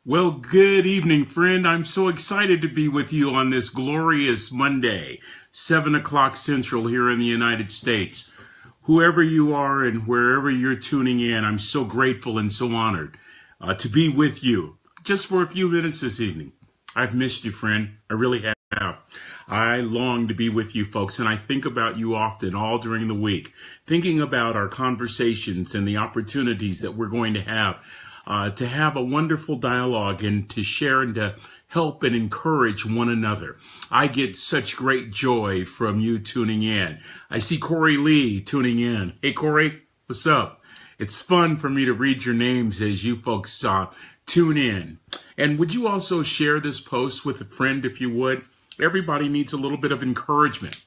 Well, good evening, friend. I'm so excited to be with you on this glorious Monday, 7 o'clock Central here in the United States. Whoever you are and wherever you're tuning in, I'm so grateful and so honored to be with you just for a few minutes this evening. I've missed you, friend. I really have. I long to be with you folks, and I think about you often all during the week, thinking about our conversations and the opportunities that we're going to have a wonderful dialogue and to share and to help and encourage one another. I get such great joy from you tuning in. I see Corey Lee tuning in. Hey, Corey, what's up? It's fun for me to read your names as you folks tune in. And would you also share this post with a friend if you would? Everybody needs a little bit of encouragement.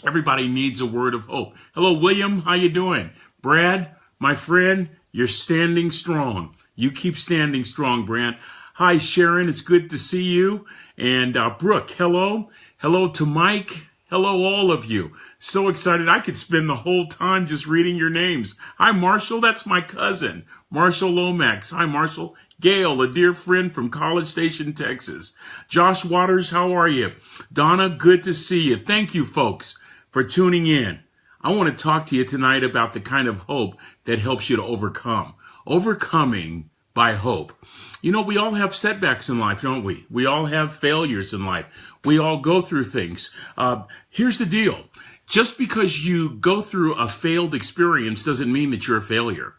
Everybody needs a word of hope. Hello, William. How you doing? Brad, my friend, you're standing strong. You keep standing strong, Brant. Hi, Sharon. It's good to see you. And Brooke, hello. Hello to Mike. Hello, all of you. So excited. I could spend the whole time just reading your names. Hi, Marshall. That's my cousin, Marshall Lomax. Hi, Marshall. Gail, a dear friend from College Station, Texas. Josh Waters, how are you? Donna, good to see you. Thank you, folks, for tuning in. I want to talk to you tonight about the kind of hope that helps you to overcome. Overcoming by hope. You know, we all have setbacks in life, don't we? We all have failures in life. We all go through things. Here's the deal. Just because you go through a failed experience doesn't mean that you're a failure.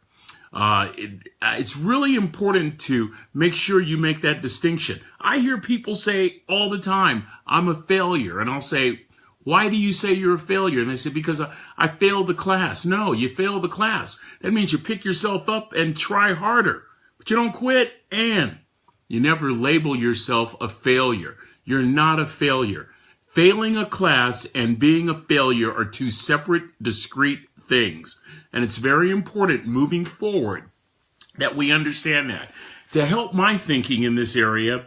It's really important to make sure you make that distinction. I hear people say all the time, I'm a failure. And I'll say, why do you say you're a failure? And they say, because I failed the class. No, you failed the class. That means you pick yourself up and try harder. But you don't quit, and you never label yourself a failure. You're not a failure. Failing a class and being a failure are two separate, discrete things. And it's very important moving forward that we understand that. To help my thinking in this area,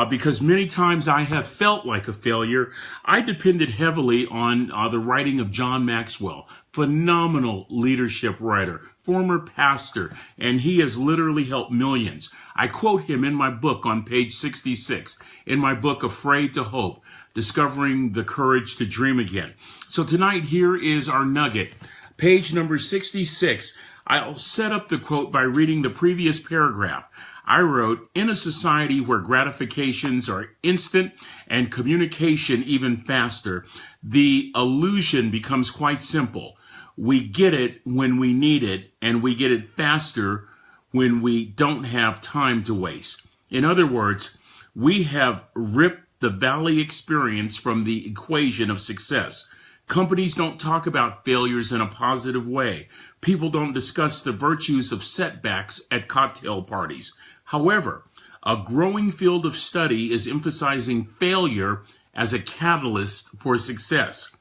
because many times I have felt like a failure, I depended heavily on the writing of John Maxwell, phenomenal leadership writer, former pastor, and he has literally helped millions. I quote him in my book on page 66, in my book, Afraid to Hope, Discovering the Courage to Dream Again. So tonight, here is our nugget. Page number 66. I'll set up the quote by reading the previous paragraph. I wrote, in a society where gratifications are instant and communication even faster, the illusion becomes quite simple. We get it when we need it, and we get it faster when we don't have time to waste. In other words, we have ripped the Valley experience from the equation of success. Companies don't talk about failures in a positive way. People don't discuss the virtues of setbacks at cocktail parties. However, a growing field of study is emphasizing failure as a catalyst for success.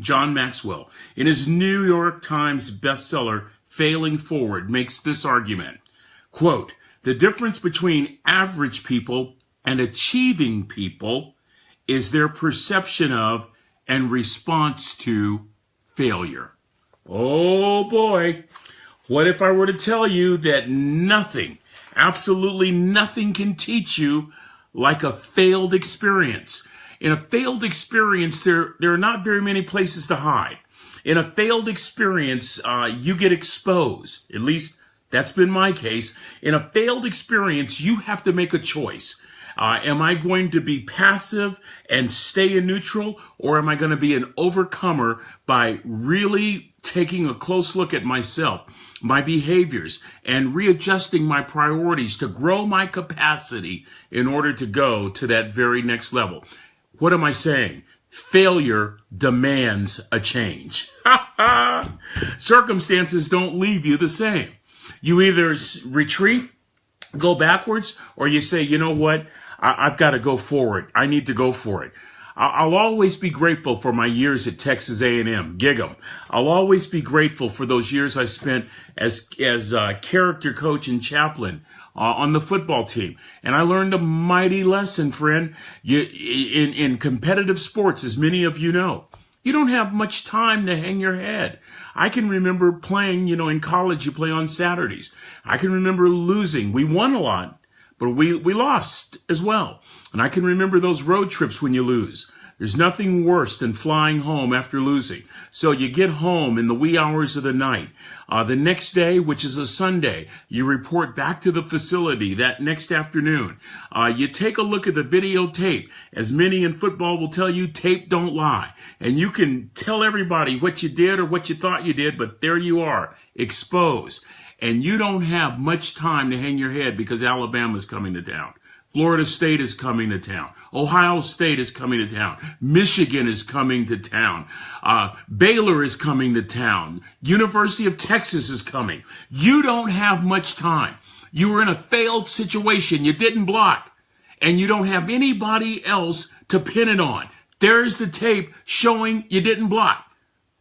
John Maxwell, in his New York Times bestseller, Failing Forward, makes this argument. Quote, the difference between average people and achieving people is their perception of and response to failure. Oh boy, what if I were to tell you that nothing, absolutely nothing can teach you like a failed experience? In a failed experience, there are not very many places to hide. In a failed experience, you get exposed. At least that's been my case. In a failed experience, you have to make a choice. Am I going to be passive and stay in neutral, or am I going to be an overcomer by really taking a close look at myself, my behaviors, and readjusting my priorities to grow my capacity in order to go to that very next level? What am I saying? Failure demands a change. Circumstances don't leave you the same. You either retreat, go backwards, or you say, you know what? I've got to go forward. I need to go for it. I'll always be grateful for my years at Texas A&M, gig 'em. I'll always be grateful for those years I spent as character coach and chaplain on the football team. And I learned a mighty lesson, friend. In competitive sports, as many of you know, you don't have much time to hang your head. I can remember playing, in college, you play on Saturdays. I can remember losing. We won a lot, but we lost as well. And I can remember those road trips when you lose. There's nothing worse than flying home after losing. So you get home in the wee hours of the night. The next day, which is a Sunday, you report back to the facility that next afternoon. You take a look at the videotape. As many in football will tell you, tape don't lie. And you can tell everybody what you did or what you thought you did, but there you are, exposed. And you don't have much time to hang your head because Alabama's coming to town. Florida State is coming to town. Ohio State is coming to town. Michigan is coming to town. Baylor is coming to town. University of Texas is coming. You don't have much time. You were in a failed situation. You didn't block. And you don't have anybody else to pin it on. There's the tape showing you didn't block.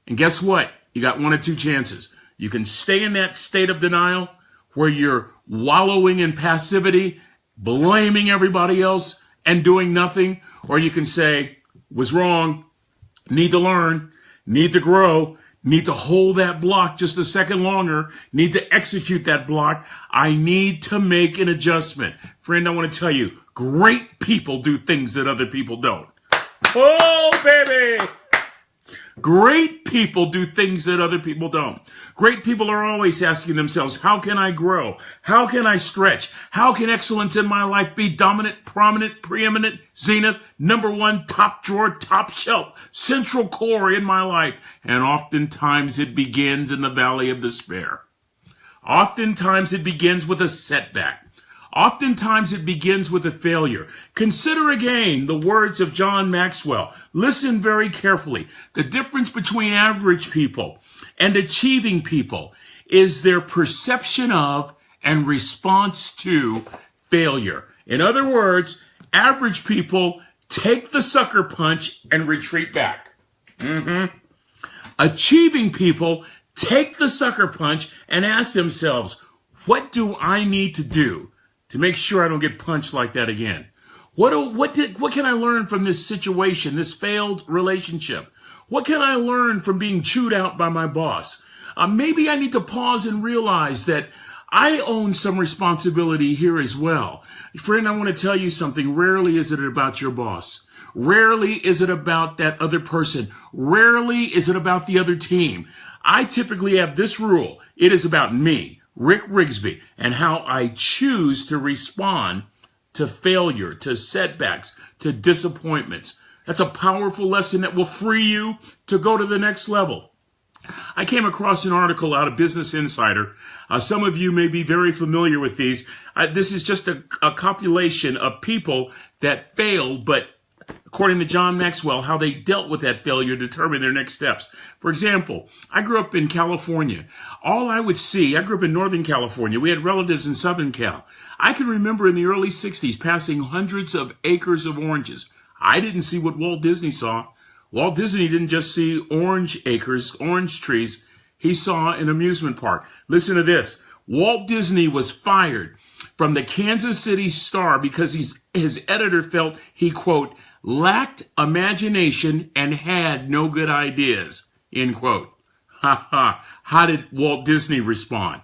And guess what? You got one or two chances. You can stay in that state of denial where you're wallowing in passivity, blaming everybody else and doing nothing, or you can say, was wrong, need to learn, need to grow, need to hold that block just a second longer, need to execute that block. I need to make an adjustment. Friend, I want to tell you, great people do things that other people don't. Oh, baby! Great people do things that other people don't. Great people are always asking themselves, how can I grow? How can I stretch? How can excellence in my life be dominant, prominent, preeminent, zenith, number one, top drawer, top shelf, central core in my life? And oftentimes it begins in the valley of despair. Oftentimes it begins with a setback. Oftentimes it begins with a failure. Consider again the words of John Maxwell. Listen very carefully. The difference between average people and achieving people is their perception of and response to failure. In other words, average people take the sucker punch and retreat back. Achieving people take the sucker punch and ask themselves, what do I need to do to make sure I don't get punched like that again? What can I learn from this situation, this failed relationship? What can I learn from being chewed out by my boss? Maybe I need to pause and realize that I own some responsibility here as well. Friend, I want to tell you something. Rarely is it about your boss. Rarely is it about that other person. Rarely is it about the other team. I typically have this rule. It is about me, Rick Rigsby, and how I choose to respond to failure, to setbacks, to disappointments. That's a powerful lesson that will free you to go to the next level. I came across an article out of Business Insider. Some of you may be very familiar with these. This is just a compilation of people that failed, but according to John Maxwell, how they dealt with that failure determined their next steps. For example, I grew up in California. All I would see, I grew up in Northern California. We had relatives in Southern Cal. I can remember in the early 60s passing hundreds of acres of oranges. I didn't see what Walt Disney saw. Walt Disney didn't just see orange acres, orange trees. He saw an amusement park. Listen to this. Walt Disney was fired from the Kansas City Star because his editor felt he, quote, lacked imagination and had no good ideas, end quote. Ha ha. How did Walt Disney respond?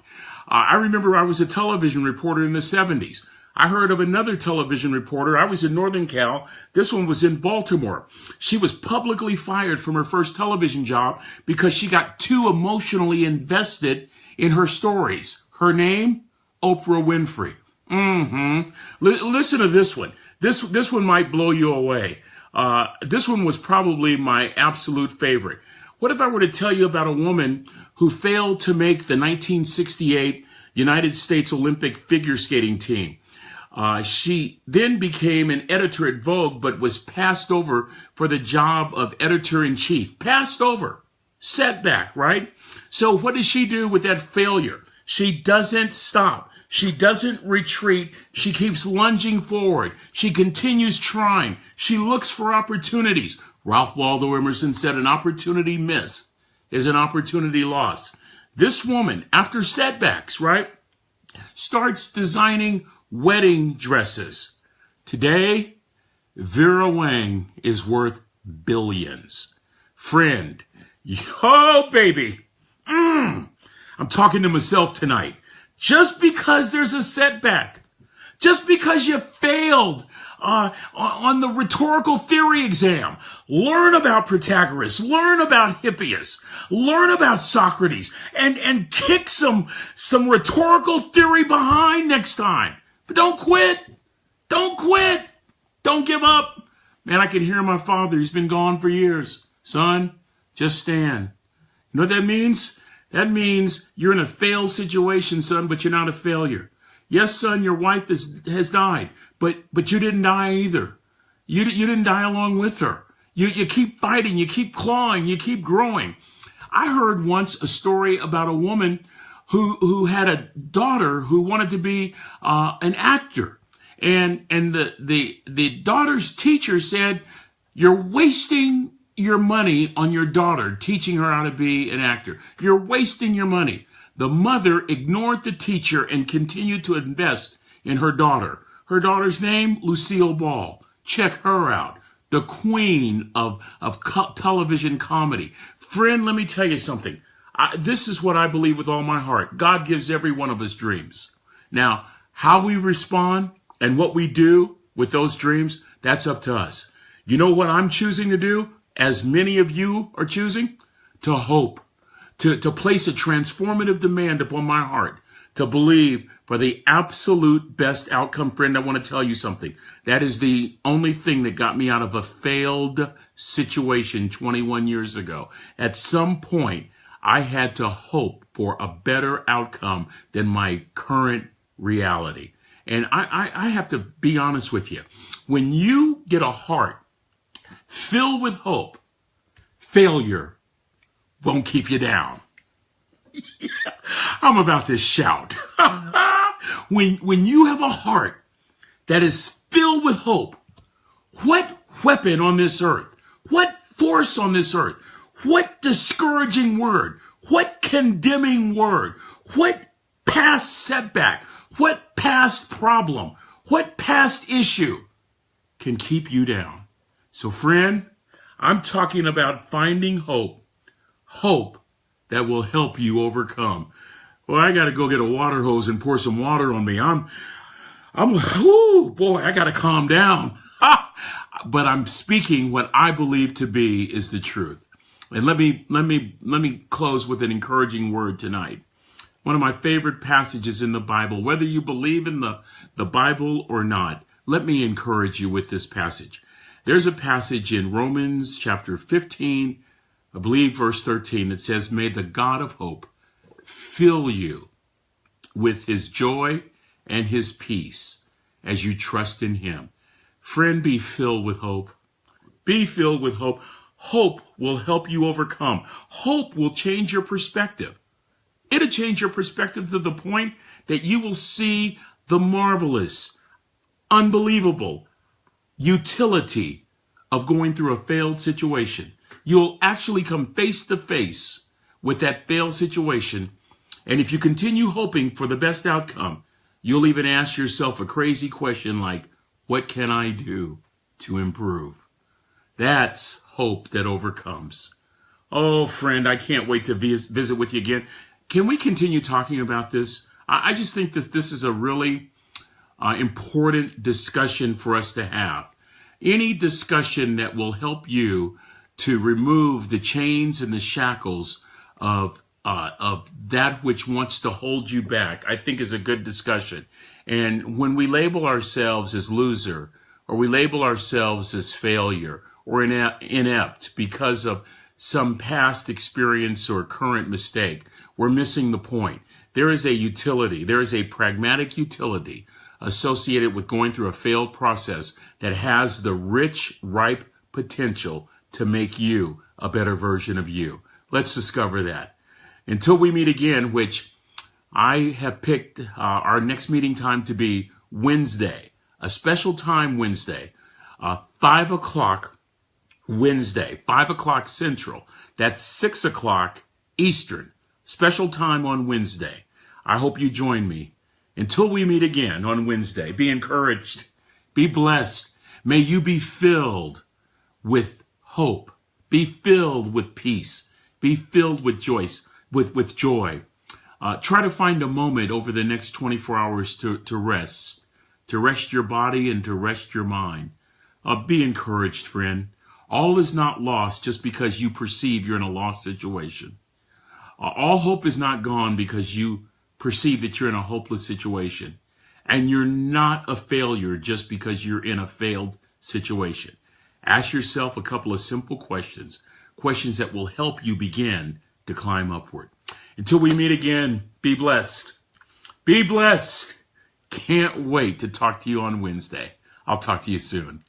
I remember I was a television reporter in the 70s. I heard of another television reporter. I was in Northern Cal. This one was in Baltimore. She was publicly fired from her first television job because she got too emotionally invested in her stories. Her name? Oprah Winfrey. Listen to this one. This one might blow you away. This one was probably my absolute favorite. What if I were to tell you about a woman who failed to make the 1968 United States Olympic figure skating team? She then became an editor at Vogue, but was passed over for the job of editor-in-chief. Passed over. Setback, right? So what does she do with that failure? She doesn't stop. She doesn't retreat. She keeps lunging forward. She continues trying. She looks for opportunities. Ralph Waldo Emerson said an opportunity missed is an opportunity lost. This woman, after setbacks, right, starts designing wedding dresses. Today, Vera Wang is worth billions. Friend, oh baby, I'm talking to myself tonight. Just because there's a setback Just because you failed on the rhetorical theory exam, learn about Protagoras, learn about Hippias, learn about Socrates, and kick some rhetorical theory behind next time. But don't quit. Don't quit. Don't give up. Man, I can hear my father. He's been gone for years. Son, just stand. You know what that means? That means you're in a failed situation, son, but you're not a failure. Yes, son, your wife has died, but you didn't die either. You didn't die along with her. You keep fighting, you keep clawing, you keep growing. I heard once a story about a woman who had a daughter who wanted to be an actor. And the daughter's teacher said, "You're wasting your money on your daughter, teaching her how to be an actor. You're wasting your money." The mother ignored the teacher and continued to invest in her daughter. Her daughter's name, Lucille Ball. Check her out. The queen of television comedy. Friend, let me tell you something. This is what I believe with all my heart. God gives every one of us dreams. Now, how we respond and what we do with those dreams, that's up to us. You know what I'm choosing to do, as many of you are choosing? To hope. To place a transformative demand upon my heart, to believe for the absolute best outcome. Friend, I want to tell you something. That is the only thing that got me out of a failed situation 21 years ago. At some point, I had to hope for a better outcome than my current reality. And I have to be honest with you. When you get a heart filled with hope, failure won't keep you down. I'm about to shout. When you have a heart that is filled with hope, what weapon on this earth, what force on this earth, what discouraging word, what condemning word, what past setback, what past problem, what past issue can keep you down? So friend, I'm talking about finding hope. Hope that will help you overcome. Well, I got to go get a water hose and pour some water on me. Whoo, boy, I got to calm down. But I'm speaking what I believe to be is the truth. And let me close with an encouraging word tonight. One of my favorite passages in the Bible, whether you believe in the Bible or not, let me encourage you with this passage. There's a passage in Romans chapter 15, I believe verse 13, that says, "May the God of hope fill you with his joy and his peace as you trust in him." Friend, be filled with hope. Be filled with hope. Hope will help you overcome. Hope will change your perspective. It'll change your perspective to the point that you will see the marvelous, unbelievable utility of going through a failed situation. You'll actually come face to face with that failed situation. And if you continue hoping for the best outcome, you'll even ask yourself a crazy question like, what can I do to improve? That's hope that overcomes. Oh, friend, I can't wait to visit with you again. Can we continue talking about this? I just think that this is a really important discussion for us to have. Any discussion that will help you to remove the chains and the shackles of that which wants to hold you back, I think is a good discussion. And when we label ourselves as loser, or we label ourselves as failure, or inept because of some past experience or current mistake, we're missing the point. There is a utility, there is a pragmatic utility associated with going through a failed process that has the rich, ripe potential to make you a better version of you. Let's discover that. Until we meet again, which I have picked our next meeting time to be Wednesday, a special time Wednesday, 5 o'clock Wednesday, 5 o'clock Central. That's 6 o'clock Eastern. Special time on Wednesday. I hope you join me. Until we meet again on Wednesday, be encouraged, be blessed. May you be filled with hope, be filled with peace, be filled with joy. Try to find a moment over the next 24 hours to rest, to rest your body and to rest your mind. Be encouraged, friend. All is not lost just because you perceive you're in a lost situation. All hope is not gone because you perceive that you're in a hopeless situation. And you're not a failure just because you're in a failed situation. Ask yourself a couple of simple questions, questions that will help you begin to climb upward. Until we meet again, be blessed. Be blessed. Can't wait to talk to you on Wednesday. I'll talk to you soon.